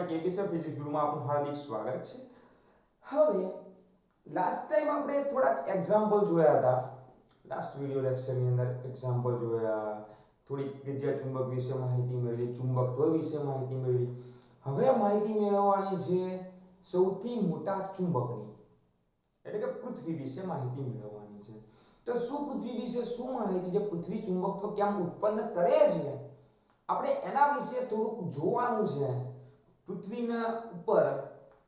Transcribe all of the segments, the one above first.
કેપીસી physics ગ્રુપમાં આપનું હાર્દિક સ્વાગત છે। હવે લાસ્ટ ટાઈમ આપણે થોડા એક્ઝામ્પલ જોયા હતા। લાસ્ટ વિડિયો લેક્ચરની અંદર એક્ઝામ્પલ જોયા, થોડી વિદ્યા ચુંબક વિશે માહિતી મેળવી, ચુંબકત્વ વિશે માહિતી મેળવી। હવે માહિતી મેળવવાની છે સૌથી મોટા ચુંબકની, એટલે કે પૃથ્વી વિશે માહિતી મેળવવાની છે। તો શું પૃથ્વી વિશે શું માહિતી છે, પૃથ્વી ચુંબકત્વ કેમ ઉત્પન્ન કરે છે, આપણે એના વિશે થોડુંક જોવાનું છે। પૃથ્વીના ઉપર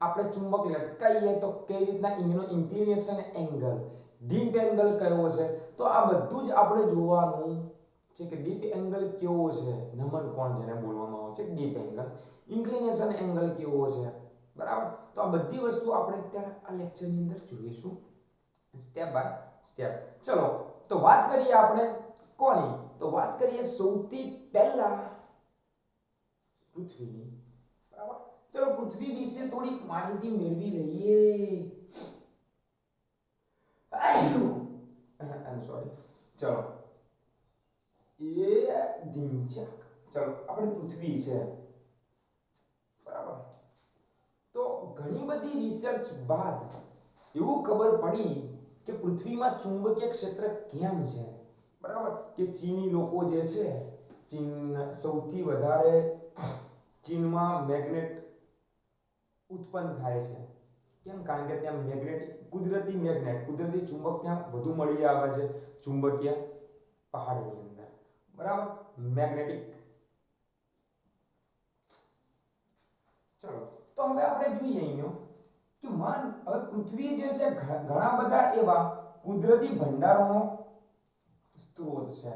આપણે ચુંબક લટકાઈએ તો કઈ રીતના એનો ઇન્ક્લિનેશન એંગલ, ડીપ એંગલ કયો છે, તો આ બધું જ આપણે જોવાનું છે કે ડીપ એંગલ કેવો છે, નમન કોણ જેને બોલવામાં આવે છે ડીપ એંગલ, ઇન્ક્લિનેશન એંગલ કેવો છે, બરાબર। તો આ બધી વસ્તુ આપણે અત્યારે આ લેક્ચરની અંદર જોઈશું સ્ટેપ બાય સ્ટેપ। ચલો તો વાત કરીએ આપણે કોની, તો વાત કરીએ સૌથી પહેલા પૃથ્વીની, બરાબર। ચલો પૃથ્વી વિશે થોડી માહિતી મેળવી લઈએ। I'm sorry। ચલો એ દિનચક, ચલો આપણે પૃથ્વી છે, બરાબર। તો ઘણી બધી રિસર્ચ બાદ એવું ખબર પડી કે પૃથ્વીમાં ચુંબકીય ક્ષેત્ર કેમ છે, બરાબર। કે ચીની લોકો જે છે, ચીન સૌથી વધારે ચીનમાં મેગ્નેટ ઉત્પન્ન થાય છે, કેમ? કારણ કે ત્યાં મેગ્નેટિક કુદરતી મેગ્નેટ, કુદરતી ચુંબક ત્યાં વધુ મળી આવે છે ચુંબકીય પહાડની અંદર, બરાબર, મેગ્નેટિક। ચલો તો હવે આપણે જોઈએ અહીંયા કે માન હવે પૃથ્વી જે છે ઘણા બધા એવા કુદરતી ભંડારોનો સ્ત્રોત છે,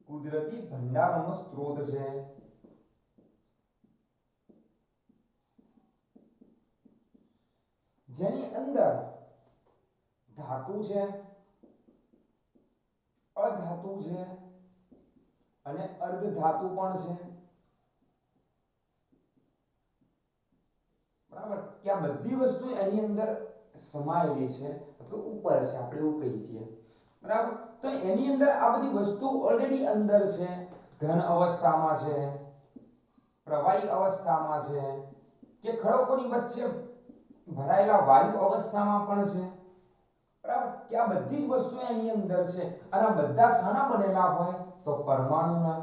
કુદરતી ભંડારોનો સ્ત્રોત છે, જેની અંદર ધાતુ છે, અધાતુ છે અને અર્ધધાતુ પણ છે, બરાબર। કે આ બધી વસ્તુ એની અંદર સમાયેલી છે અથવા ઉપર છે, આપણે એવું કહીએ છીએ, બરાબર। તો એની અંદર આ બધી વસ્તુ ઓલરેડી અંદર છે, ઘન અવસ્થામાં છે, પ્રવાહી અવસ્થામાં છે, કે ખડકોની વચ્ચે ભરાયેલા વાયુ અવસ્થામાં પણ છે, બરાબર। કે આ બધી જ વસ્તુ એની અંદર છે અને આ બધા શાના બનેલા હોય, તો પરમાણુના,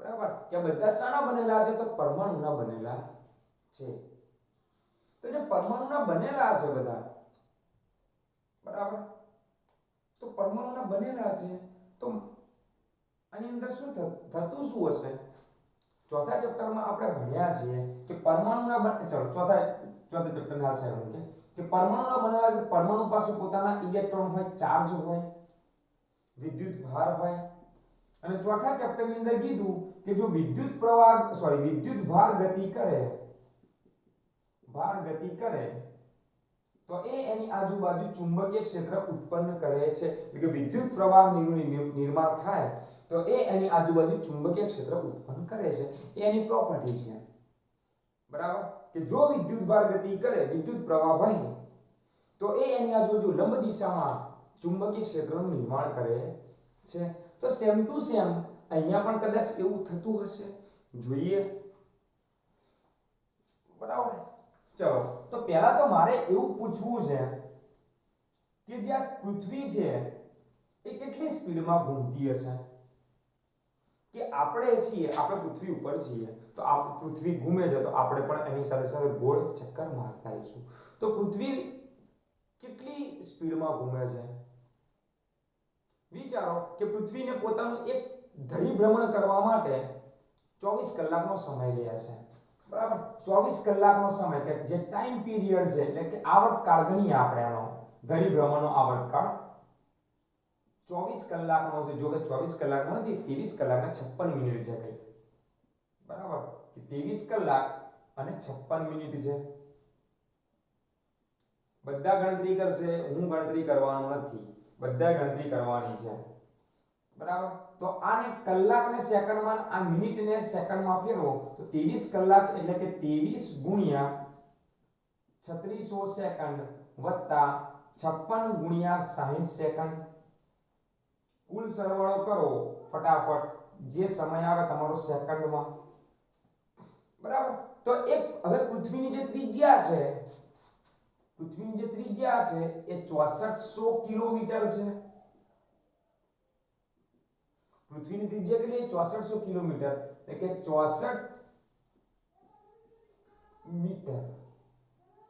બરાબર। કે બધા શાના બનેલા છે, તો પરમાણુના બનેલા છે। તો જે પરમાણુના બનેલા છે બધા, બરાબર, તો પરમાણુના બનેલા છે, તો આની અંદર શું થતું શું હશે, ચોથા ચેપ્ટરમાં આપણે ભણ્યા છીએ કે પરમાણુના ચલો ચોથા ચેપ્ટરના છે કે પરમાણુના બનેલા છે, પરમાણુ પાસે પોતાના ઇલેક્ટ્રોન હોય, ચાર્જ હોય, વિદ્યુત ભાર હોય, અને ચોથા ચેપ્ટરની અંદર કીધું કે જો વિદ્યુત ભાર ગતિ કરે તો એ એની આજુબાજુ ચુંબકીય ક્ષેત્ર ઉત્પન્ન કરે છે, એટલે કે વિદ્યુત પ્રવાહનું નિર્માણ થાય તો એ એની આજુબાજુ ચુંબકીય ક્ષેત્ર ઉત્પન્ન કરે છે, એ એની પ્રોપર્ટી છે, બરાબર। કે જો વિદ્યુત ભાર ગતિ કરે, વિદ્યુત પ્રવાહ વહે તો એ એની આજુબાજુ લંબ દિશામાં ચુંબકીય ક્ષેત્રનું નિર્માણ કરે છે। તો સેમ ટુ સેમ અહીંયા પણ કદાચ એવું થતું હશે, જોઈએ, બરાબર। ચલો તો પહેલા તો મારે એવું પૂછવું છે કે જે આ પૃથ્વી છે એ કેટલી સ્પીડમાં ઘૂમતી હશે, કે આપણે છીએ, આપણે પૃથ્વી ઉપર છીએ, તો આ પૃથ્વી ઘૂમે છે તો આપણે પણ એની સાથે સાથે ગોળ ચક્કર મારતા આવીશું, તો પૃથ્વી કેટલી સ્પીડમાં ઘૂમે છે, વિચારો કે પૃથ્વીને પોતાનું એક ધરી ભ્રમણ કરવા માટે 24 કલાકનો સમય લે છે, બરાબર। 24 કલાકનો સમય, કે જે ટાઈમ પીરિયડ છે, એટલે કે આવર્તકાળ ગણીએ આપણે આનો, ધરી ભ્રમણનો આવર્તકાળ 24 કલાકનો છે। જો કે 24 કલાકનો નથી, 23 કલાક અને 56 મિનિટ છે કઈ, બરાબર, કે 23 કલાક અને 56 મિનિટ છે। બધા ગણતરી કરશે, હું ગણતરી કરવાનો નથી, બધા ગણતરી કરવાની છે, બરાબર। તો આને કલાક ને સેકન્ડમાં, આ મિનિટ ને સેકન્ડમાં ફેરવો તો 23 કલાક એટલે કે 23 ગુણ્યા 3600 સેકન્ડ વત્તા 56 ગુણ્યા 60 સેકન્ડ, કુલ સરવાળો કરો ફટાફટ, જે સમય આવે તમારો સેકન્ડમાં, બરાબર. તો એક હવે પૃથ્વીની જે ત્રિજ્યા છે, પૃથ્વીની જે ત્રિજ્યા છે એ 6400 કિલોમીટર છે. પૃથ્વીની ત્રિજ્યા કેટલી? 6400 કિલોમીટર, એટલે કે 64 મીટર.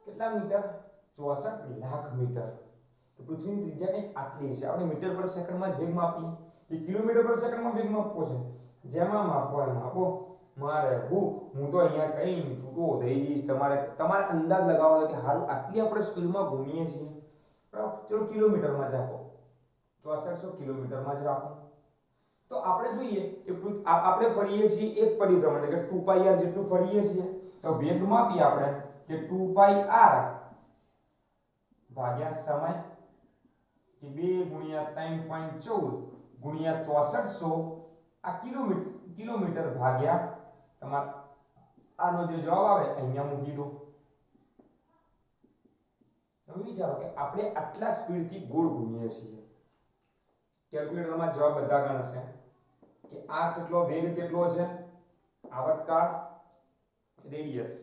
કેટલા મીટર? 64 લાખ મીટર. તો પૃથ્વીની ત્રિજ્યા કંઈક આટલી છે. આપણે મીટર પર સેકન્ડમાં જ વેગ માપીએ કે કિલોમીટર પર સેકન્ડમાં વેગ માપવો છે? જેમાં માપવા એમ માપો. મારે હું તો અહીંયા કઈ છૂટો થઈ જઈશ. તમારે અંદાજ લગાવવાનો કે હાલ આટલી આપણે સ્પીડમાં ઘૂમીએ છીએ, બરાબર. ચલો કિલોમીટરમાં જ આપો, 6400 કિલોમીટરમાં જ રાખો. તો આપણે જોઈએ કે આપણે ફરીએ છીએ એક પરિભ્રમણ એટલે કે 2πr જેટલું ફરીએ છીએ. તો વેગ માપીએ આપણે કે 2πr ભાગ્યા સમય કે 2 * 3.14 * 6400 આ કિલોમીટર ભાગ્યા તમારે આનો જે જવાબ આવે અહીંયા મૂકી દો. તમે વિચારો કે આપણે આટલા સ્પીડથી ગોળ ઘૂમીએ છીએ. કેલ્ક્યુલેટરમાં જવાબ બધા ગણશે કે આ કેટલો વેગ કેટલો છે, આવર્તકાળ, રેડિયસ,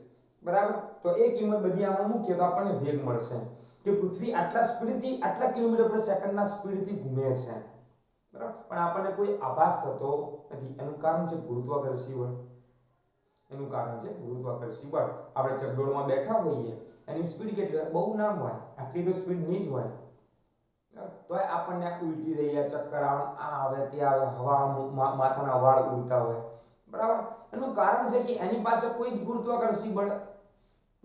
બરાબર. તો એ કિંમત બધી આમાં મૂકીએ તો આપણને વેગ મળશે કે પૃથ્વી આટલા સ્પીડથી આટલા કિલોમીટર પર સેકન્ડના સ્પીડથી ઘૂમે છે, બરાબર. પણ આપણને કોઈ આભાસ થતો નથી. એનું કારણ છે ગુરુત્વાકર્ષી બળ. એનું કારણ છે ગુરુત્વાકર્ષી બળ. આપણે ચકડોળમાં બેઠા હોઈએ, એની સ્પીડ કેટલી હોય? બહુ ના હોય, આટલી તો સ્પીડ નહીં જ હોય. તો આપણને ઉલટી થઈ જાય, ચક્કર આવે, આ આવે તે આવે, હવા માથાના વાળ ઉડતા હોય, બરાબર. એનું કારણ છે કે એની પાસે કોઈ જ ગુરુત્વાકર્ષી બળ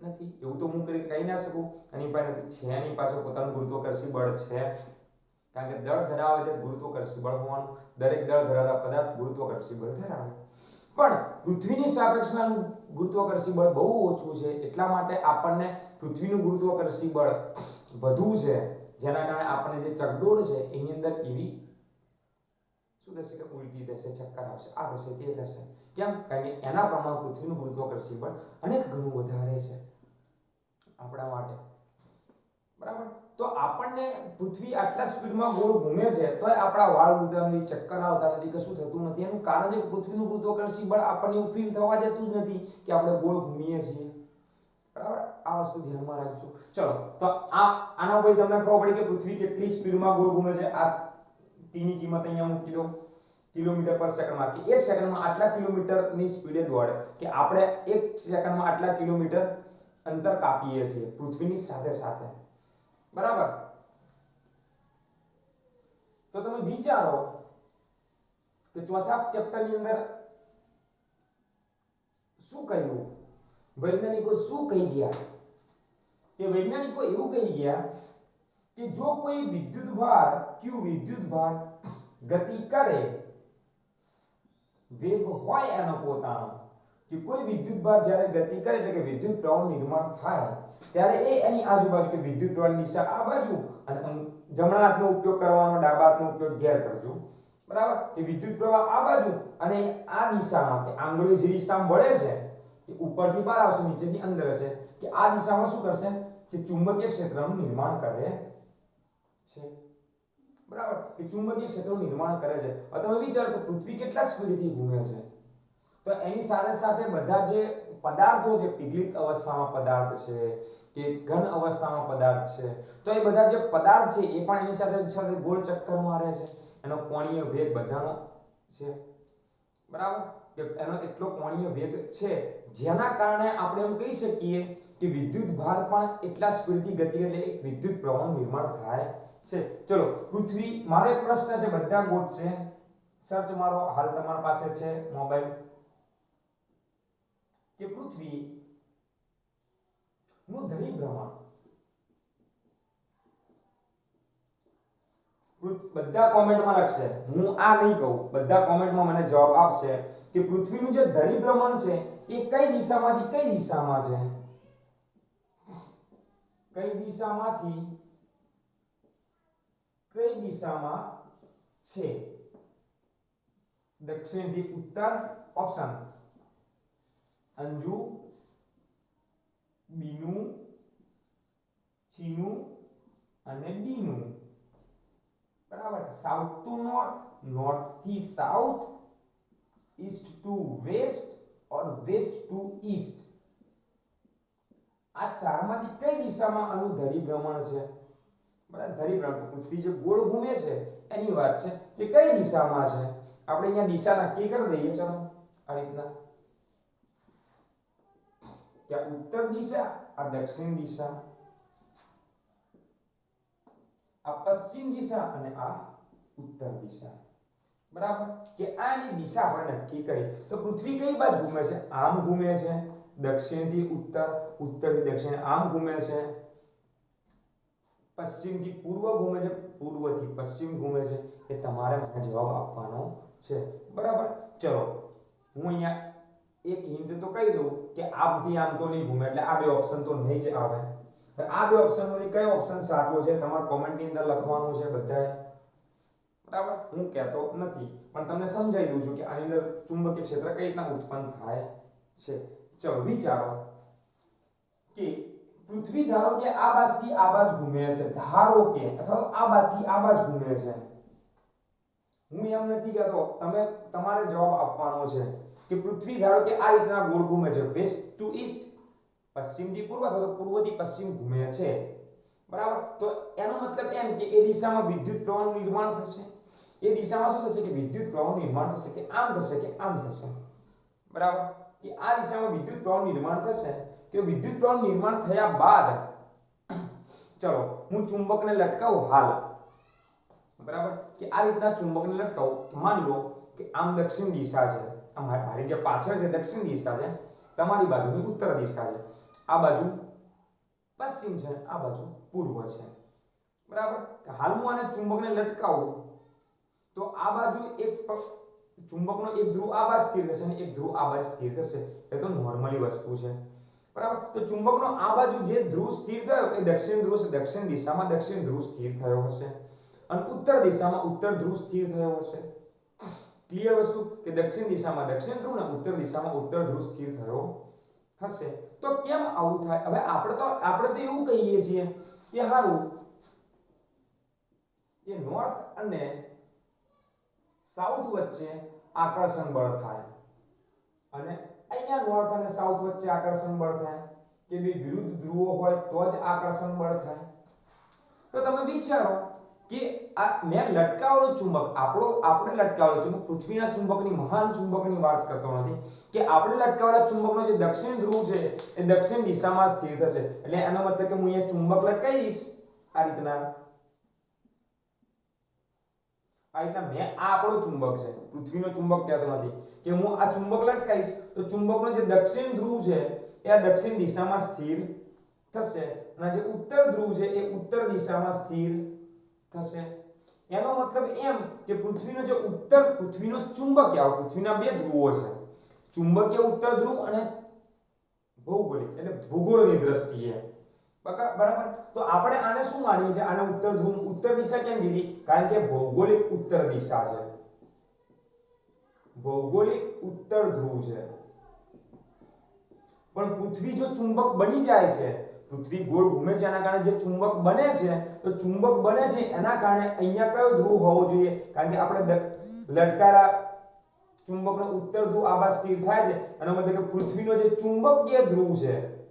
નથી. એવું તો હું કહી ના શકું એની પાસે નથી. છે, એની પાસે પોતાનું ગુરુત્વાકર્ષી બળ છે, કારણ કે દળ ધરાવે છે, ગુરુત્વાકર્ષી બળ હોવાનું. દરેક દળ ધરાવતા પદાર્થ ગુરુત્વાકર્ષી બળ ધરાવે. પણ પૃથ્વીની સાપેક્ષમાં ગુરુત્વાકર્ષી બળ બહુ ઓછું છે. એટલા માટે આપણને પૃથ્વીનું ગુરુત્વાકર્ષી બળ વધુ છે, જેના કારણે આપણને જે ચકડોળ છે એની અંદર એવી શું થશે કે ઉલટી થશે, ચક્કર આવશે, આ થશે, તે થશે. કેમ? કારણ કે એના પ્રમાણમાં પૃથ્વીનું ગુરુત્વાકર્ષી બળ અનેક ગણું વધારે છે આપણા માટે, બરાબર. તો આપણને પૃથ્વી આટલા સ્પીડમાં ગોળ ઘૂમે છે તોય આપણા વાળ ઉડતા નથી, ચક્કર આવતા નથી, કશું થતું નથી. એનું કારણ છે પૃથ્વીનું ગુરુત્વાકર્ષી બળ આપણને એવું ફીલ થવા દેતું જ નથી કે આપણે ગોળ ઘૂમીએ છીએ, બરાબર. આ વસ્તુ ધ્યાનમાં રાખજો. ચલો, તો આના ઉપર તમને ખબર પડી કે પૃથ્વી કેટલી સ્પીડમાં ગોળ ઘૂમે છે. આ t ની કિંમત અહીંયા મૂકી દો કિલોમીટર પર સેકન્ડમાં, કે 1 સેકન્ડમાં આટલા કિલોમીટરની સ્પીડે દોડે, કે આપણે 1 સેકન્ડમાં આટલા કિલોમીટર અંતર કાપીએ છીએ પૃથ્વીની સાથે સાથે, બરાબર. તો તમે વિચારો કે ચોથા ચેપ્ટરની અંદર શું કહ્યું? વૈજ્ઞાનિકો શું કહી ગયા? કે વૈજ્ઞાનિકો એવું કહી ગયા કે જો કોઈ વિદ્યુતભાર ગતિ કરે, વેગ હોય એનો પોતાનો, કે કોઈ વિદ્યુતભાર જ્યારે ગતિ કરે એટલે કે વિદ્યુત પ્રવાહ નિર્માણ થાય ત્યારે એ એની આજુબાજુ કે વિદ્યુત પ્રવાહની દિશા આ બાજુ અને જમણા હાથનો ઉપયોગ કરવાનો, ડાબા હાથનો ઉપયોગ ઘેર કરજો, બરાબર. કે વિદ્યુત પ્રવાહ આ બાજુ અને આ દિશામાં, કે આંગળીઓ જે દિશામાં વળે છે કે ઉપરથી બહાર આવશે, નીચેથી અંદર હશે, કે આ દિશામાં શું કરશે કે ચુંબકીય ક્ષેત્રનું નિર્માણ કરે છે, બરાબર. કે ચુંબકીય ક્ષેત્રનું નિર્માણ કરે છે. હવે તમે વિચારો કે પૃથ્વી કેટલા સ્પીડથી ઘૂમે છે, તો એની સાથે સાથે બધા જે પદાર્થો છે, પીગળિત અવસ્થામાં પદાર્થ છે કે ઘન અવસ્થામાં પદાર્થ છે, તો એ બધા જે પદાર્થ છે એ પણ એની સાથે ગોળ ચક્કર મારે છે. એનો કોણીય વેગ બધાનો છે, બરાબર. કે એનો એટલો કોણીય વેગ છે જેના કારણે આપણે એમ કહી શકીએ કે વિદ્યુત ભાર પણ એટલા સ્પીડથી ગતિ એટલે એક વિદ્યુત પ્રવાહનું નિર્માણ થાય છે. ચલો, પૃથ્વી, મારો એક પ્રશ્ન છે, બધા ગોતશે, સર્ચ મારો, હાલ તમારી પાસે છે મોબાઈલ, કે પૃથ્વી નું ધરીભ્રમણ, બધા કોમેન્ટમાં લખશે, હું આ નહીં કહું, બધા કોમેન્ટમાં મને જવાબ આપશે કે પૃથ્વીનું જે ધરીભ્રમણ છે એ કઈ દિશામાંથી કઈ દિશામાં છે, કઈ દિશામાંથી કઈ દિશામાં છે. દક્ષિણથી ઉત્તર, ઓપ્શન અંજુ, બીનું, ચીનું અને ડીનું, બરાબર. સાઉથ ટુ નોર્થ, નોર્થ થી સાઉથ, ઈસ્ટ ટુ વેસ્ટ, और वेस्ट टू ईस्ट આ ચારમાંથી કઈ દિશામાં આનું ધરીભ્રમણ છે બરાબર ધરીભ્રમણ તો પૃથ્વી જે ગોળ ઘૂમે છે એની વાત છે કે કઈ દિશામાં છે આપણે અહીંયા દિશા નક્કી કરી દઈએ ચલો આ રીતના કે ઉત્તર દિશા આ દક્ષિણ દિશા આ પશ્ચિમ દિશા અને આ ઉત્તર દિશા બરાબર કે આની દિશા આપણે નક્કી કરી તો પૃથ્વી કઈ બાજુ ઘૂમે છે આમ ઘૂમે છે દક્ષિણથી ઉત્તર ઉત્તરથી દક્ષિણ આમ ઘૂમે છે પશ્ચિમથી પૂર્વ ઘૂમે છે પૂર્વથી પશ્ચિમ ઘૂમે છે એ તમારે મને જવાબ આપવાનો છે બરાબર ચલો હું અહીંયા એક હિન્ટ તો કહી દઉં કે આમથી આમ તો નહીં ઘૂમે એટલે આ બે ઓપ્શન તો નહીં જ આવે આ બે ઓપ્શનમાંથી કયો ઓપ્શન સાચો છે તમારે કોમેન્ટની અંદર લખવાનું છે બધાએ બરાબર હું કહેતો નથી પણ તમને સમજાવી દઉં છું કે આની અંદર ચુંબકીય ક્ષેત્ર કઈ રીતના ઉત્પન્ન થાય છે ચલો વિચારો કે પૃથ્વી ધારો કે આ બાજુથી આ બાજુ ઘૂમે છે ધારો કે અથવા આ બાજુથી આ બાજુ ઘૂમે છે હું એમ નથી કહેતો તમે તમારે જવાબ આપવાનો છે કે પૃથ્વી ધારો કે આ રીતના ગોળ ઘૂમે છે વેસ્ટ ટુ ઈસ્ટ પશ્ચિમથી પૂર્વ અથવા પૂર્વથી પશ્ચિમ ઘૂમે છે બરાબર તો એનો મતલબ એમ કે એ દિશામાં વિદ્યુત પ્રવાહનું નિર્માણ થશે એ દિશામાં શું થશે કે વિદ્યુત પ્રવાહનું નિર્માણ થશે કે આમ થશે બરાબર કે આ દિશામાં વિદ્યુત પ્રવાહનું નિર્માણ થશે કે વિદ્યુત પ્રવાહનું નિર્માણ થયા બાદ ચલો હું ચુંબકને લટકાવું હાલ બરાબર કે આ રીતના ચુંબકને લટકાવું માની લો કે આમ દક્ષિણ દિશા છે આ મારી જે પાછળ છે દક્ષિણ દિશા છે તમારી બાજુની ઉત્તર દિશા છે આ બાજુ પશ્ચિમ છે આ બાજુ પૂર્વ છે બરાબર હાલ હું આને ચુંબકને લટકાવું તો આ બાજુ એક ચુંબકનો એક ધ્રુવ આ બાજુ સ્થિર થશે અને એક ધ્રુવ આ બાજુ સ્થિર થશે એ તો નોર્મલી વસ્તુ છે બરાબર તો ચુંબકનો આ બાજુ જે ધ્રુવ સ્થિર થયો એ દક્ષિણ ધ્રુવ છે દક્ષિણ દિશામાં દક્ષિણ ધ્રુવ સ્થિર થયો હશે અને ઉત્તર દિશામાં ઉત્તર ધ્રુવ સ્થિર થયો હશે ક્લિયર વસ્તુ કે દક્ષિણ દિશામાં દક્ષિણ ધ્રુવ અને ઉત્તર દિશામાં ઉત્તર ધ્રુવ સ્થિર થયો હશે તો કેમ આવું થાય હવે આપણે તો એવું કહીએ છીએ કે હારું કે નોર્થ અને સાઉથ વચ્ચે આકર્ષણ બળ થાય અને અહીંયા નોર્થ અને સાઉથ વચ્ચે આકર્ષણ બળ થાય કે બે વિરુદ્ધ ધ્રુવો હોય તો જ આકર્ષણ બળ થાય તો તમે વિચારો કે આ મેં લટકાવેલું ચુંબક આપણે લટકાવેલું ચુંબક પૃથ્વીના ચુંબકની મહાન ચુંબકની વાત કરતો નથી કે આપણે લટકાવેલા ચુંબકનો જે દક્ષિણ ધ્રુવ છે એ દક્ષિણ દિશામાં સ્થિર થશે એટલે એનો મતલબ કે હું અહીંયા ચુંબક લટકાવીશ આ રીતના મેં આ આપણો ચુંબક છે પૃથ્વીનો ચુંબક કહેતો નથી કે હું આ ચુંબક લટકાવીશ તો ચુંબકનો જે દક્ષિણ ધ્રુવ છે એ આ દક્ષિણ દિશામાં સ્થિર થશે અને જે ઉત્તર ધ્રુવ છે એ ઉત્તર દિશામાં સ્થિર થશે એનો મતલબ એમ કે પૃથ્વીનો જે પૃથ્વીનો ચુંબકીય પૃથ્વીના બે ધ્રુવો છે ચુંબકીય ઉત્તર ધ્રુવ અને ભૌગોલિક એટલે ભૂગોળની દ્રષ્ટિએ બરાબર તો આપણે આને શું માનીએ છીએ આને ઉત્તર ધ્રુવ ઉત્તર દિશા કેમ કીધી કારણ કે ભૌગોલિક ઉત્તર દિશા છે ભૌગોલિક ઉત્તર ધ્રુવ છે પણ પૃથ્વી જો ચુંબક બની જાય છે પૃથ્વી ગોળ ઘૂમે છે એના કારણે જે ચુંબક બને છે તો ચુંબક બને છે એના કારણે અહીંયા કયો ધ્રુવ હોવો જોઈએ કારણ કે આપણે લટકાયેલા ચુંબકનો ઉત્તર ધ્રુવ આ બાજુ સ્થિર થાય છે એનો મતલબ કે પૃથ્વીનો જે ચુંબકીય ધ્રુવ છે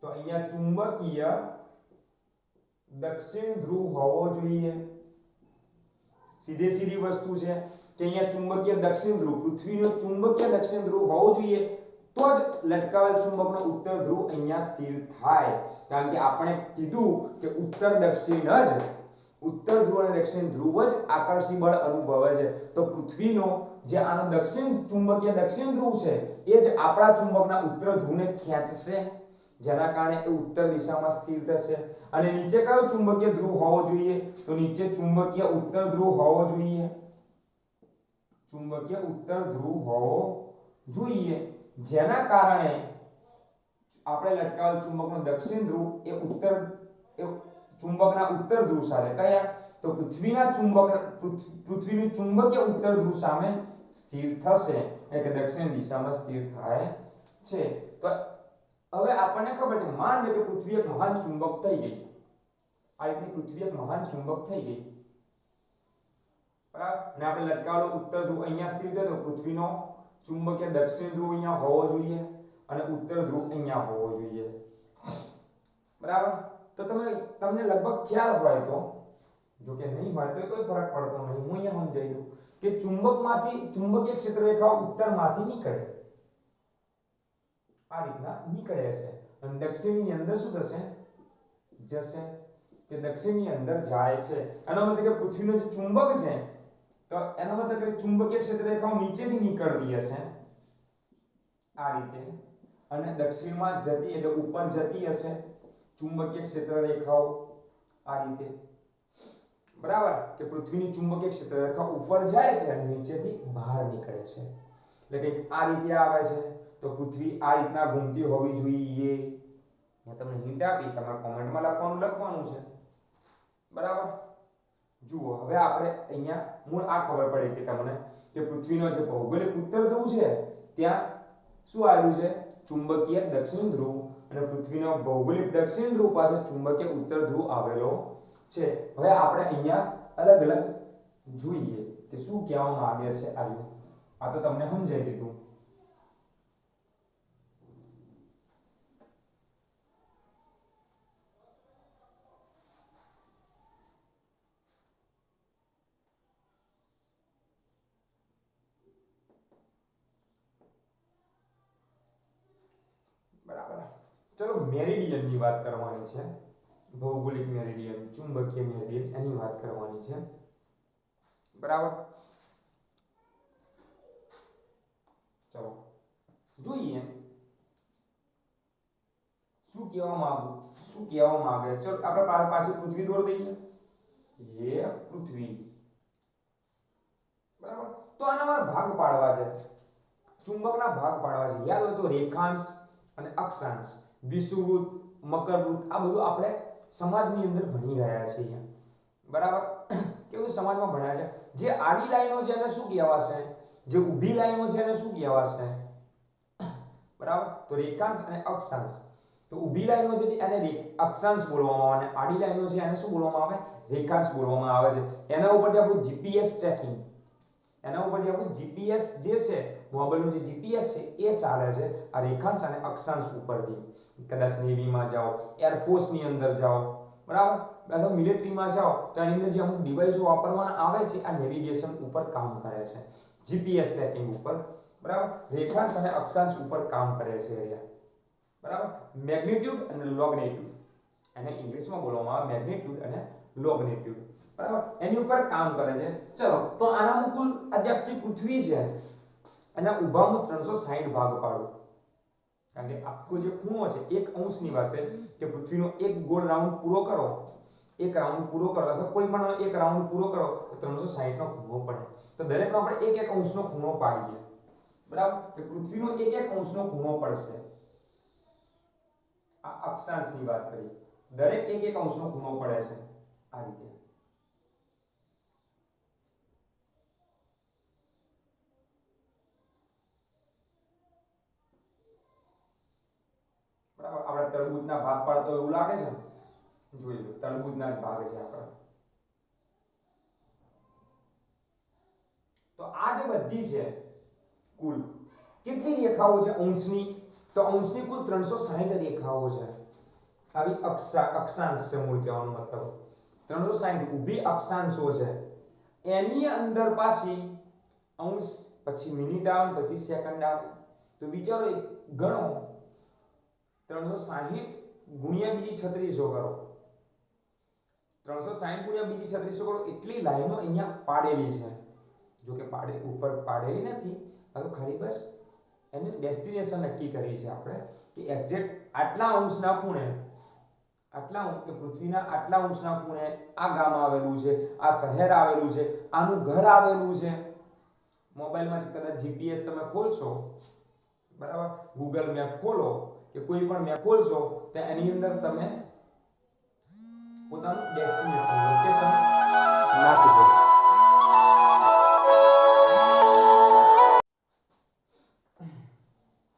તો અહીંયા ચુંબકીય દક્ષિણ ધ્રુવ હોવો જોઈએ સીધી વસ્તુ છે કે અહીંયા ચુંબકીય દક્ષિણ ધ્રુવ પૃથ્વીનો ચુંબકીય દક્ષિણ ધ્રુવ હોવો જોઈએ તો જ લટકાવેલ ચુંબકનો ઉત્તર ધ્રુવ અહીંયા સ્થિર થાય કારણ કે આપણે કીધું કે ઉત્તર ધ્રુવ અને દક્ષિણ ધ્રુવ જ આકર્ષી બળ અનુભવે છે તો પૃથ્વીનો જે આનો ચુંબકીય દક્ષિણ ધ્રુવ છે એ જ આપણા ચુંબકના ઉત્તર ધ્રુવને ખેંચશે જેના કારણે એ ઉત્તર દિશામાં સ્થિર થશે અને નીચે કયો ચુંબકીય ધ્રુવ હોવો જોઈએ તો નીચે ચુંબકીય ઉત્તર ધ્રુવ હોવો જોઈએ જેના કારણે આપણે લટકાવેલ ચુંબકનો દક્ષિણ ધ્રુવ એ ચુંબકના ઉત્તર ધ્રુવ સાથે કયા તો પૃથ્વીનું ચુંબકીય ઉત્તર ધ્રુવ સામે સ્થિર થશે એટલે કે દક્ષિણ દિશામાં સ્થિર થાય છે તો હવે આપણને ખબર છે માન લે કે પૃથ્વી એક મહાન ચુંબક થઈ ગઈ આ રીતની પૃથ્વી એક મહાન ચુંબક થઈ ગઈ બરાબર અને આપણે લટકાવેલો ઉત્તર ધ્રુવ અહીંયા સ્થિર થયો તો પૃથ્વીનો ચુંબકીય દક્ષિણ ધ્રુવ અહીંયા હોવો જોઈએ અને ઉત્તર ધ્રુવ અહીંયા હોવો જોઈએ, બરાબર. તો તમને લગભગ ખ્યાલ હોય તો, જો કે નહીં હોય તો કોઈ ફરક પડતો નહીં, હું અહીંયા સમજાવી દઉં કે ચુંબકમાંથી ચુંબકીય ક્ષેત્ર રેખાઓ ઉત્તરમાંથી નીકળે, આ રીતના નીકળે છે અને દક્ષિણની અંદર શું થશે, જશે, કે દક્ષિણની અંદર જાય છે. એનો મતલબ કે પૃથ્વીનો જે ચુંબક છે તો એનો મતલબ કે ચુંબકીય ક્ષેત્ર રેખાઓ નીચેથી નીકળતી હશે આ રીતે, અને દક્ષિણમાં જતી એટલે ઉપર જતી હશે ચુંબકીય ક્ષેત્ર રેખાઓ આ રીતે, બરાબર. કે પૃથ્વીની ચુંબકીય ક્ષેત્ર રેખા ઉપર જાય છે અને નીચેથી બહાર નીકળે છે, એટલે કે આ રીતે આવે છે. તો પૃથ્વી આ રીતના ઘૂમતી હોવી જોઈએ. મેં તમને હિન્ટ આપી, તમારે કોમેન્ટમાં લખવાનું છે, બરાબર. જુઓ હવે આપણે અહીંયા મૂળ આ ખબર પડે કે તમને કે પૃથ્વીનો જે ભૌગોલિક ઉત્તર ધ્રુવ છે ત્યાં શું આવેલું છે, ચુંબકીય દક્ષિણ ધ્રુવ, અને પૃથ્વીનો ભૌગોલિક દક્ષિણ ધ્રુવ પાસે ચુંબકીય ઉત્તર ધ્રુવ આવેલો છે. હવે આપણે અહીંયા અલગ અલગ જોઈએ કે શું કહેવામાં માંગે છે. આ તો તમને સમજાઈ દીધું. ચલો મેરિડિયન ની વાત કરવાની છે, ભૌગોલિક મેરિડિયન, ચુંબકીય મેરિડિયન એની વાત કરવાની છે, બરાબર. ચલો જોઈએ શું કહેવા માંગે. ચલો આપણે પાછી પૃથ્વી દોર દઈએ, એ પૃથ્વી, બરાબર. તો આના મારે ભાગ પાડવા છે, ચુંબકના ભાગ પાડવા છે. યાદ હોય તો રેખાંશ અને અક્ષાંશ, વિષુવવૃત્ત, મકરવૃત્ત, આ બધું આપણે સમાજની અંદર ભણી રહ્યા છીએ, બરાબર. કેવું સમાજમાં ભણ્યા છે. જે આડી લાઈનો છે એને શું કહેવાશે, જે ઊભી લાઈનો છે એને શું કહેવાશે, બરાબર. તો રેખાંશ અને અક્ષાંશ. તો ઊભી લાઈનો છે એને અક્ષાંશ બોલવામાં આવે, અને આડી લાઈનો છે એને શું બોલવામાં આવે, રેખાંશ બોલવામાં આવે છે. એના ઉપરથી આપણું જીપીએસ ટ્રેકિંગ, એના ઉપરથી આપણું જીપીએસ જે છે, મોબાઈલનું જે જીપીએસ છે એ ચાલે છે આ રેખાંશ અને અક્ષાંશ ઉપરથી. કદાચ નેવીમાં જાઓ, એરફોર્સની અંદર જાઓ, બરાબર, અથવા મિલિટરીમાં જાઓ તો એની અંદર જે અમુક ડિવાઇસો વાપરવાના આવે છે આ નેવિગેશન ઉપર કામ કરે છે, જીપીએસ ટ્રેકિંગ ઉપર, બરાબર. રેખાંશ અને અક્ષાંશ ઉપર કામ કરે છે અહીંયા, બરાબર. મેગ્નિટ્યુડ અને લોગનિટ્યુડ, એને ઇંગ્લિશમાં બોલવામાં આવે મેગ્નિટ્યુડ અને લોગનિટ્યુડ, બરાબર. એની ઉપર કામ કરે છે. ચલો તો આનામાં કુલ આજે આખી પૃથ્વી છે એના ઊભા હું 360 ભાગ પાડું, કારણ કે આખો જે ખૂણો છે 1 અંશની વાત છે કે પૃથ્વીનો એક ગોળ રાઉન્ડ પૂરો કરો, અથવા કોઈ પણ એક રાઉન્ડ પૂરો કરો તો 360 નો ખૂણો પડે. તો દરેકનો આપણે 1 અંશનો ખૂણો પાડીએ, બરાબર. કે પૃથ્વીનો 1 અંશનો ખૂણો પડશે. આ અક્ષાંશની વાત કરી, દરેક 1 અંશનો ખૂણો પડે છે આ રીતે, બરાબર. આપણે તરબૂચના ભાગ પાડતો એવું લાગે છે ને, જોઈ લો તરબૂચના જ ભાગ છે આપણે. તો આ જે બધી છે કુલ કેટલી રેખાઓ છે અંશની, તો અંશની કુલ 360 રેખાઓ છે. આવી અક્ષાંશ છે મૂળ કહેવાનો મતલબ 360 ઊભી અક્ષાંશો છે. એની અંદર પાછી અંશ, પછી મિનિટ આવે, પછી સેકન્ડ આવે. તો વિચારો ગણો 360 ગુણ્યા બીજી 3600 કરો, 360 ગુણ્યા બીજી 3600 કરો. એટલી લાઈનો અહીંયા પાડેલી છે. જો કે ઉપર પાડેલી નથી, આ તો ખાલી બસ એનું ડેસ્ટિનેશન નક્કી કરી છે આપણે કે એક્ઝેક્ટ આટલા અંશના ખૂણે, કે પૃથ્વીના આટલા અંશના ખૂણે આ ગામ આવેલું છે, આ શહેર આવેલું છે, આનું ઘર આવેલું છે. મોબાઈલમાં કદાચ જીપીએસ તમે ખોલશો, બરાબર, ગૂગલ મેપ ખોલો કે કોઈ પણ મેપ ખોલશો તો એની અંદર તમે પોતાનું ડેસ્ટિનેશન લોકેશન નાખી દો.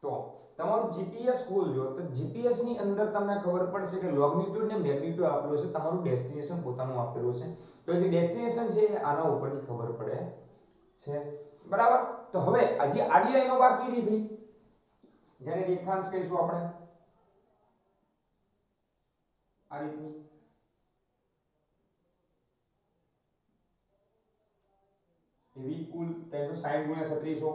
તો તમારું જીપીએસ ખોલજો તો જીપીએસ ની અંદર તમને ખબર પડશે કે લોગનિટ્યુડ ને મેગ્નિટ્યુડ આપેલું છે, તમારું ડેસ્ટિનેશન પોતાનું આપેલું છે. તો જે ડેસ્ટિનેશન છે આના ઉપરથી ખબર પડે છે બરાબર। તો હવે હજી આડી લાઈનો બાકી રહી ભાઈ, જેને રેખાંશ કહીશું આપણે આ રીતની। એવી કુલ 360 ગુણ્યા 3600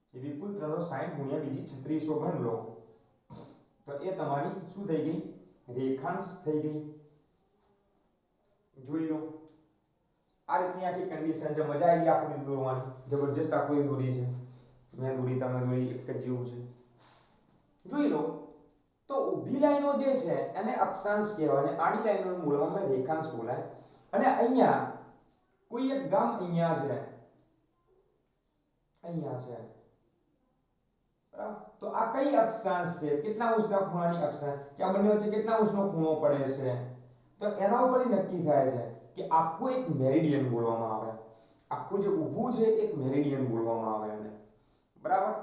એવી કુલ 360 ગુણ્યા બીજી 3600 ગણ લો તો એ તમારી શું થઈ ગઈ, રેખાંશ થઈ ગઈ। જોઈ લો આ રીતની આખી કન્ડિશન છે। મજા આવી આકૃતિ દોરવાની, જબરજસ્ત આકૃતિ દોરી છે મેં દોરી, તમે દોરી, એક જ જેવું છે। જોઈ લો તો ઊભી લાઈનો જે છે એને અક્ષાંશ કહેવાય અને આડી લાઈનોને બોલવામાં રેખાંશ બોલાય। અને અહીંયા કોઈ એક ગામ અહીંયા છે, અહીંયા છે બરાબર। તો આ કઈ અક્ષાંશ છે, કેટલા અંશના ખૂણાની અક્ષાંશ, કે આ બંને વચ્ચે કેટલા અંશનો ખૂણો પડે છે, તો એના ઉપરથી નક્કી થાય છે કે આખું એક મેરિડિયન બોલવામાં આવે। આખું જે ઊભું છે એક મેરિડિયન બોલવામાં આવે એને, બરાબર।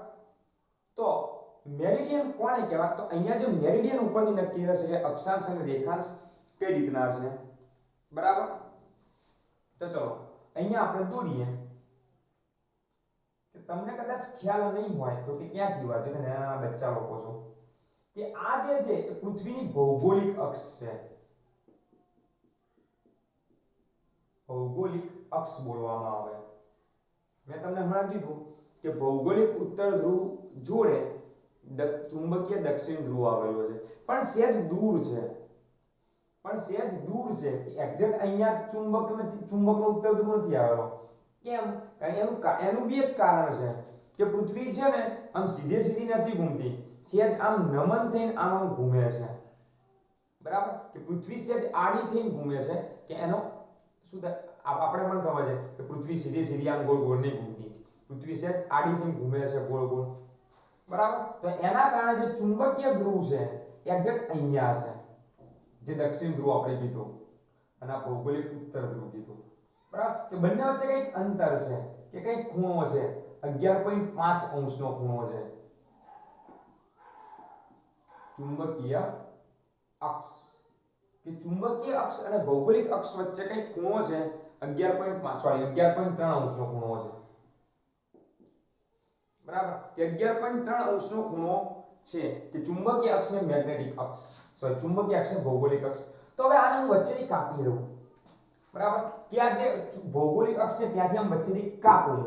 તો મેરિડિયન કોને કહેવાય, તો અહીંયા જે મેરિડિયન ઉપરથી નક્કી થશે કે અક્ષાંશ અને રેખાંશ કઈ રીતના છે, બરાબર। તો ચલો અહીંયા આપણે દોરીએ કે તમને કદાચ ખ્યાલ નહીં હોય તો કે ક્યાંથી વાત છે કે નાના બચ્ચા લોકો છો કે આ જે છે એ પૃથ્વીની ભૌગોલિક અક્ષ છે। ભૌગોલિક અક્ષ બોલવામાં આવે। મેં તમને હમણાં કીધું કે ભૌગોલિક ઉત્તર ધ્રુવ જોડે ચુંબકીય દક્ષિણ ધ્રુવ આવેલો છે, પણ સહેજ દૂર છે, એક્ઝેક્ટ અહીંયા ચુંબક નથી, ચુંબકનો ઉત્તર ધ્રુવ નથી આવેલો। કેમ? કારણ એનું બી એક કારણ છે કે પૃથ્વી છે ને આમ સીધે સીધી નથી ઘૂમતી, સહેજ આમ નમન થઈને આમ ઘૂમે છે, બરાબર। કે પૃથ્વી સહેજ આડી થઈને ઘૂમે છે કે એનો શું થાય, આપણે પણ ખબર છે કે પૃથ્વી સીધી સીધી આમ ગોળ ગોળ નહીં ઘૂમતી, પૃથ્વી સહેજ આડી થઈને ઘૂમે છે ગોળ ગોળ, બરાબર। તો એના કારણે જે ચુંબકીય ધ્રુવ છે એક્ઝેક્ટ અહીંયા છે, જે દક્ષિણ ધ્રુવ આપણે કીધું અને આ ભૌગોલિક ઉત્તર ધ્રુવ કીધું, બરાબર। કે બંને વચ્ચે કંઈક અંતર છે કે કંઈક ખૂણો છે, 11.5 અંશનો ખૂણો છે। ચુંબકીય અક્ષ કે ચુંબકીય અક્ષ અને ભૌગોલિક અક્ષ વચ્ચે કંઈક ખૂણો છે 11.3 અંશનો ખૂણો છે, બરાબર। કે 11.3 અંશનો ખૂણો છે કે ચુંબકીય અક્ષ ને મેગ્નેટિક અક્ષ, ચુંબકીય અક્ષ ને ભૌગોલિક અક્ષ। તો હવે આને હું વચ્ચેથી કાપી લઉં, બરાબર। કે આ જે ભૌગોલિક અક્ષ છે ત્યાંથી આમ વચ્ચેથી કાપું,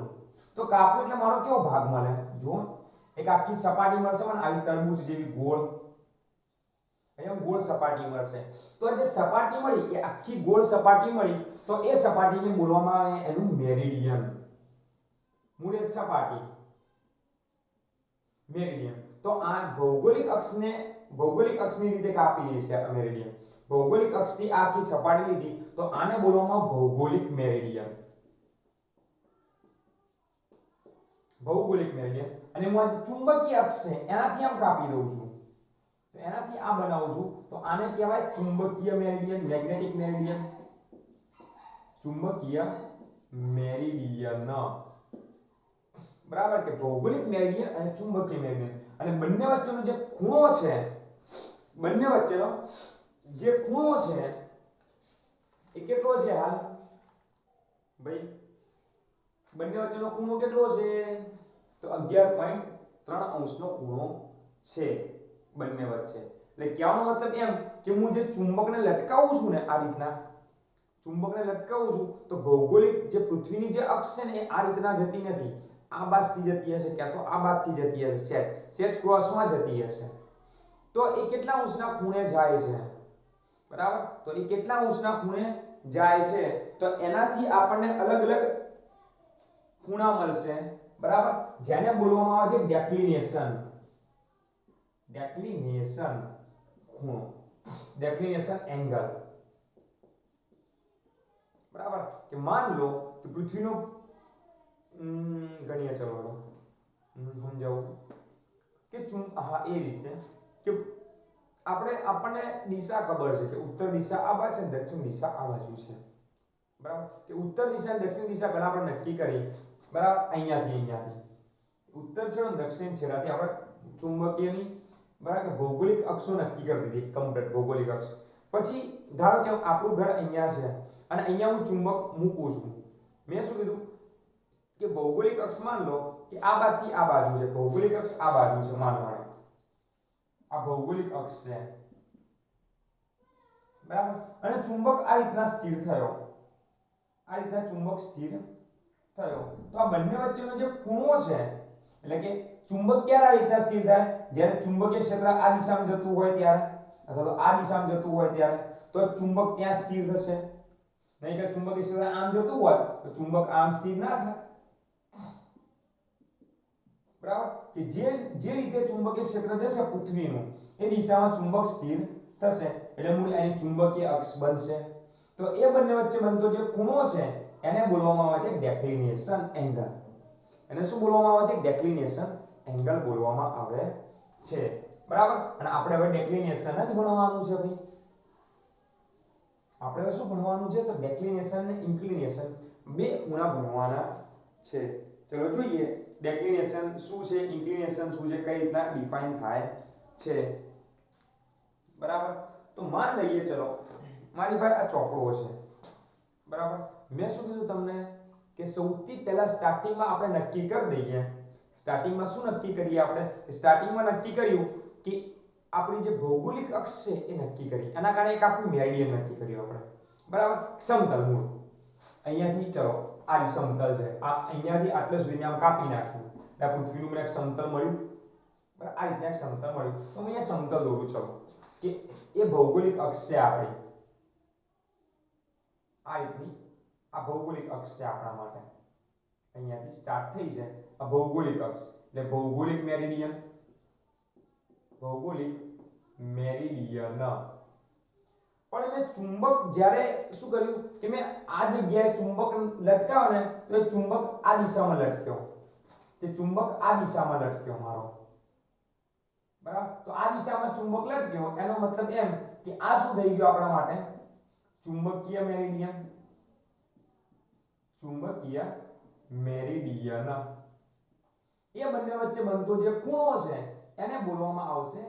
તો કાપું એટલે મારો કેવો ભાગ મળે, જો એક આખી સપાટી મળશે મને આવી તરબૂચ જેવી ગોળ, અહીંયા ગોળ સપાટી મળશે। તો જે સપાટી મળી એ આખી ગોળ સપાટી મળી તો એ સપાટીને બોલવામાં આવે એનું મેરિડિયન, મૂળ સપાટી મેરિડિયન। તો આ ભૌગોલિક અક્ષની રીતે કાપી છે આ મેરિડિયન, ભૌગોલિક અક્ષથી આ આખી સપાટી લીધી તો આને બોલવામાં ભૌગોલિક મેરિડિયન, ભૌગોલિક મેરિડિયન। અને હું આ ચુંબકીય અક્ષ છે એનાથી આમ કાપી દઉં છું, તો એનાથી આ બનાવું છું તો આને કહેવાય ચુંબકીય મેરિડિયન, મેગ્નેટિક મેરિડિયન, ચુંબકીય મેરિડિયન, બરાબર। કે ભૌગોલિક મેરિડિયન અને ચુંબકીય મેરિડિયન, અને બંને વચ્ચેનો જે ખૂણો છે, બંને વચ્ચેનો જે ખૂણો છે એ કેટલો છે હાલ ભાઈ, બંને વચ્ચેનો ખૂણો કેટલો છે, તો 11.3 અંશનો ખૂણો છે બંને વચ્ચે। એટલે કહેવાનો મતલબ એમ કે હું જે ચુંબકને લટકાવું છું ને આ રીતના ચુંબકને લટકાવું છું તો ભૌગોલિક જે પૃથ્વીની જે અક્ષ છે ને એ આ રીતના જતી નથી, આ બાજુથી જતી હશે ક્યાં તો આ બાજુથી જતી હશે, સેજ ક્રોસમાં જતી હશે। તો એ કેટલા અંશના ખૂણે જાય છે, બરાબર। તો એ કેટલા અંશના ખૂણે જાય છે તો એનાથી આપણને અલગ અલગ ખૂણા મળશે, બરાબર। જેને બોલવામાં આવે છે ડેક્લિનેશન, ડેક્લિનેશન ખૂણો, ડેક્લિનેશન એંગલ, બરાબર। કે માન લો કે પૃથ્વીનો ગણીએ, ચલો સમજાવું કે હા એ રીતે કે આપણને દિશા ખબર છે કે ઉત્તર દિશા આ બાજુ છે, દક્ષિણ દિશા આ બાજુ છે, બરાબર। કે ઉત્તર દિશા અને દક્ષિણ દિશા પહેલા આપણે નક્કી કરી, બરાબર। અહીંયાથી ઉત્તર છે અને દક્ષિણ છે, ત્યાંથી આપણે ચુંબકીયની બરાબર કે ભૌગોલિક અક્ષો નક્કી કરી દીધી કમ્પ્લીટ ભૌગોલિક અક્ષ પછી ધારો કે આપણું ઘર અહીંયા છે અને અહીંયા હું ચુંબક મૂકું છું મેં શું કીધું કે ભૌગોલિક અક્ષ માન લો કે આ બાજુથી આ બાજુ છે ભૌગોલિક અક્ષ આ બાજુ છે માનવાનો આ ભૌગોલિક અક્ષ છે બરાબર અને ચુંબક આ રીતના સ્થિર થયો આ રીતના ચુંબક સ્થિર થયો તો આ બંને વચ્ચેનો જે ખૂણો છે એટલે કે ચુંબક ક્યારે આ રીતના સ્થિર થાય જ્યારે ચુંબકીય ક્ષેત્ર આ દિશામાં જતું હોય ત્યારે અથવા તો આ દિશામાં જતું હોય ત્યારે તો ચુંબક ત્યાં સ્થિર થશે નહીં કે ચુંબકીય ક્ષેત્ર આમ જતું હોય તો ચુંબક આમ સ્થિર ના થાય બરાબર કે જે રીતે ચુંબકીય ક્ષેત્ર જશે પૃથ્વીનું એ દિશામાં ચુંબક સ્થિર થશે એટલે મૂળ એની ચુંબકીય અક્ષ બનશે તો એ બંને વચ્ચે બનતો જે ખૂણો છે એને બોલવામાં આવે છે ડેક્લિનેશન એંગલ એને શું બોલવામાં આવે છે ડેક્લિનેશન એંગલ બોલવામાં આવે છે બરાબર અને આપણે હવે ડેક્લિનેશન જ ભણવાનું છે ભાઈ આપણે હવે શું ભણવાનું છે તો ડેક્લિનેશન અને ઇન્ક્લિનેશન બે ખૂણા ભણવાના છે ચલો જોઈએ ડેક્લિનેશન શું છે ઇન્ક્લિનેશન શું છે કઈ રીતના ડિફાઇન થાય છે બરાબર તો માન લઈએ ચલો મારી પાસે આ ચોકડો છે બરાબર મેં શું કીધું તમને કે સૌથી પહેલા સ્ટાર્ટિંગમાં આપણે નક્કી કરી દઈએ સ્ટાર્ટિંગમાં શું નક્કી કરીએ આપણે સ્ટાર્ટિંગમાં નક્કી કર્યું કે આપણી જે ભૌગોલિક અક્ષ છે એ નક્કી કરી એના કારણે એક આપણું મેરિડિયન નક્કી કર્યું આપણે બરાબર સમતલ મૂળ અહીંયાથી ચલો આ સમતલ છે આ અહીંયાથી આટલે સુધીને આમ કાપી નાખ્યું એટલે પૃથ્વીનું મને એક સમતલ મળ્યું બરાબર આ રીતના એક સમતલ મળ્યું તો હું અહીંયા સમતલ દોરું ચલો કે એ ભૌગોલિક અક્ષ છે આપણી આ રીતની આ ભૌગોલિક અક્ષ છે આપણા માટે અહીંયાથી સ્ટાર્ટ થઈ છે આ ભૌગોલિક અક્ષ એટલે ભૌગોલિક મેરિડિયન પણ મેં ચુંબક જ્યારે શું કર્યું કે મેં આ જગ્યાએ ચુંબક લટકાવ્યો ને તો એ ચુંબક આ દિશામાં લટક્યો તે ચુંબક આ દિશામાં લટક્યો મારો બરાબર તો આ દિશામાં ચુંબક લટક્યો એનો મતલબ એમ કે આ શું થઈ ગયું આપણા માટે ચુંબકીય મેરિડિયન એ બંને વચ્ચે બનતો જે ખૂણો છે એને બોલવામાં આવશે